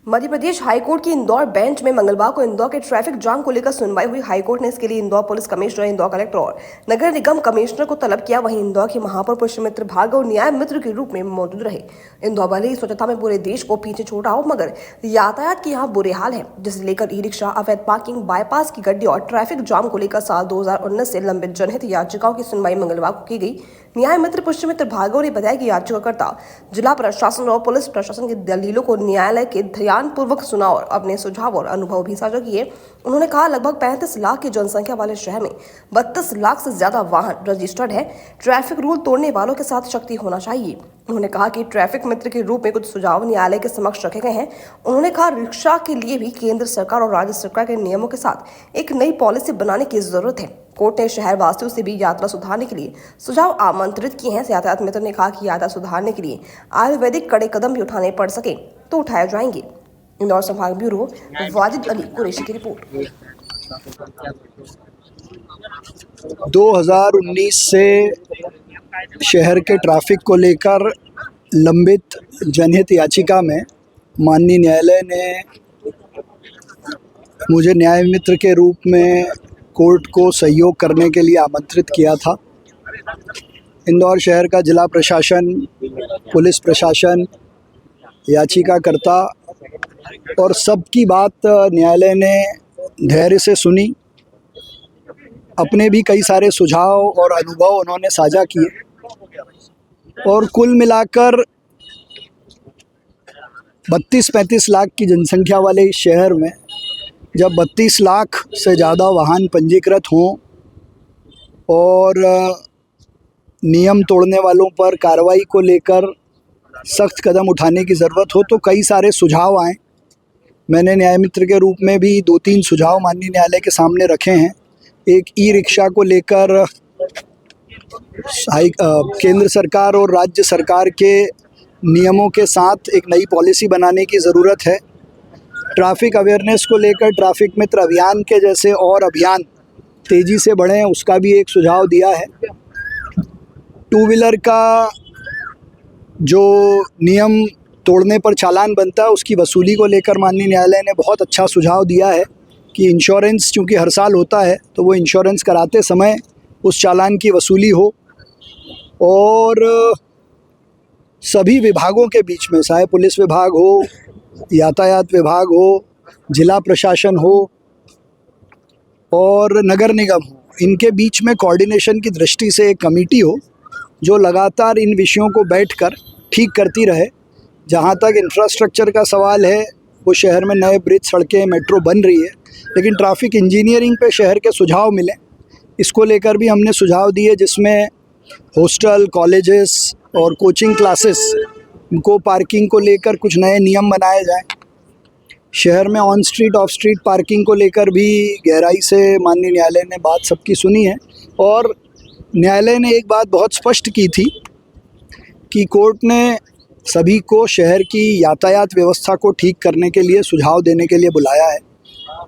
Madhya Pradesh high court की Indore bench में मंगलवार को इंदौर के ट्रैफिक जाम को लेकर सुनवाई हुई। हाईकोर्ट ने इसके लिए Indore police commissioner, Indore collector और नगर निगम कमिश्नर को तलब किया। वहीं इंदौर के महापौर पुष्यमित्र भार्गव न्याय मित्र के रूप में मौजूद रहे। इंदौर भले ही स्वच्छता में पूरे देश को पीछे छोड़ा हो, मगर यातायात के यहाँ बुरे हाल है, जिसे लेकर ई रिक्शा, अवैध पार्किंग, बाईपास की गड्डी और ट्रैफिक जाम को लेकर साल 2019 से लंबित जनहित याचिकाओं की सुनवाई मंगलवार को की गई। न्याय मित्र पुष्यमित्र भार्गव ने बताया कि याचिकाकर्ता जिला प्रशासन और पुलिस प्रशासन की दलीलों को न्यायालय के ध्यानपूर्वक सुना और अपने सुझाव और अनुभव भी साझा किए। उन्होंने कहा, लगभग 35 लाख की जनसंख्या वाले शहर में 32 लाख से ज्यादा वाहन रजिस्टर्ड है। ट्रैफिक रूल तोड़ने वालों के साथ सख्ती होना चाहिए। उन्होंने कहा कि ट्रैफिक मित्र के रूप में कुछ सुझाव न्यायालय के समक्ष रखे गए हैं। उन्होंने कहा, रिक्शा के लिए भी केंद्र सरकार और राज्य सरकार के नियमों के साथ एक नई पॉलिसी बनाने की जरूरत है। कोर्ट ने शहर वासियों से भी यात्रा सुधारने के लिए सुझाव आमंत्रित किए हैं। यातायात मित्र ने कहा कि यात्रा सुधारने के लिए आयुर्वेदिक कड़े कदम भी उठाने पड़ सके तो उठाए जाएंगे। इंदौर संभाग ब्यूरो वाजिद अली कुरैशी की रिपोर्ट। 2019 से शहर के ट्रैफिक को लेकर लंबित जनहित याचिका में माननीय न्यायालय ने मुझे न्याय मित्र के रूप में कोर्ट को सहयोग करने के लिए आमंत्रित किया था। इंदौर शहर का जिला प्रशासन, पुलिस प्रशासन, याचिकाकर्ता और सबकी बात न्यायालय ने धैर्य से सुनी। अपने भी कई सारे सुझाव और अनुभव उन्होंने साझा किए और कुल मिलाकर 32-35 लाख की जनसंख्या वाले इस शहर में जब 32 लाख से ज़्यादा वाहन पंजीकृत हों और नियम तोड़ने वालों पर कार्रवाई को लेकर सख्त कदम उठाने की ज़रूरत हो, तो कई सारे सुझाव आए। मैंने न्याय मित्र के रूप में भी 2-3 सुझाव माननीय न्यायालय के सामने रखे हैं। एक ई रिक्शा को लेकर केंद्र सरकार और राज्य सरकार के नियमों के साथ एक नई पॉलिसी बनाने की ज़रूरत है। ट्रैफिक अवेयरनेस को लेकर ट्रैफिक मित्र अभियान के जैसे और अभियान तेज़ी से बढ़ें, उसका भी एक सुझाव दिया है। टू व्हीलर का जो नियम तोड़ने पर चालान बनता है, उसकी वसूली को लेकर माननीय न्यायालय ने बहुत अच्छा सुझाव दिया है कि इंश्योरेंस चूँकि हर साल होता है, तो वो इंश्योरेंस कराते समय उस चालान की वसूली हो और सभी विभागों के बीच में, चाहे पुलिस विभाग हो, यातायात विभाग हो, जिला प्रशासन हो और नगर निगम हो, इनके बीच में कोऑर्डिनेशन की दृष्टि से एक कमेटी हो जो लगातार इन विषयों को बैठकर ठीक करती रहे। जहाँ तक इंफ्रास्ट्रक्चर का सवाल है, वो शहर में नए ब्रिज, सड़कें, मेट्रो बन रही है, लेकिन ट्रैफिक इंजीनियरिंग पे शहर के सुझाव मिले, इसको लेकर भी हमने सुझाव दिए, जिसमें हॉस्टल, कॉलेजेस और कोचिंग क्लासेस को पार्किंग को लेकर कुछ नए नियम बनाए जाएं। शहर में on street, of street parking को लेकर भी गहराई से माननीय न्यायालय ने बात सबकी सुनी है और न्यायालय ने एक बात बहुत स्पष्ट की थी कि कोर्ट ने सभी को शहर की यातायात व्यवस्था को ठीक करने के लिए सुझाव देने के लिए बुलाया है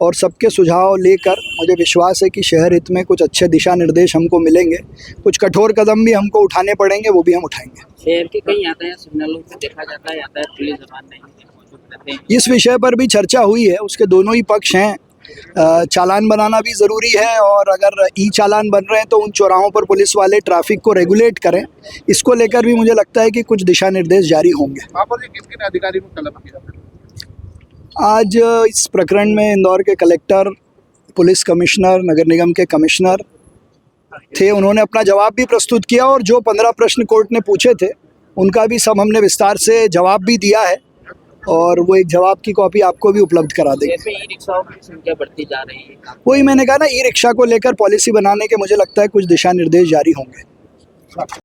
और सबके सुझाव लेकर मुझे विश्वास है कि शहर हित में कुछ अच्छे दिशा निर्देश हमको मिलेंगे। कुछ कठोर कदम भी हमको उठाने पड़ेंगे, वो भी हम उठाएंगे। शहर के कई यातायात सिग्नलों पर देखा जाता है यातायात पुलिस जवान नहीं मौजूद रहते हैं। इस विषय पर भी चर्चा हुई है, उसके दोनों ही पक्ष हैं। चालान बनाना भी ज़रूरी है और अगर ई चालान बन रहे हैं तो उन चौराहों पर पुलिस वाले ट्रैफिक को रेगुलेट करें। इसको लेकर भी मुझे लगता है कि कुछ दिशा निर्देश जारी होंगे। वहाँ पर किन अधिकारी को तलब किया? आज इस प्रकरण में इंदौर के कलेक्टर, पुलिस कमिश्नर, नगर निगम के कमिश्नर थे। उन्होंने अपना जवाब भी प्रस्तुत किया और जो 15 प्रश्न कोर्ट ने पूछे थे उनका भी सब हमने विस्तार से जवाब भी दिया है और वो एक जवाब की कॉपी आपको भी उपलब्ध करा देंगे। जैसे ई रिक्शाओं की संख्या बढ़ती जा रही है, वही मैंने कहा ना, ई रिक्शा को लेकर पॉलिसी बनाने के मुझे लगता है कुछ दिशा निर्देश जारी होंगे।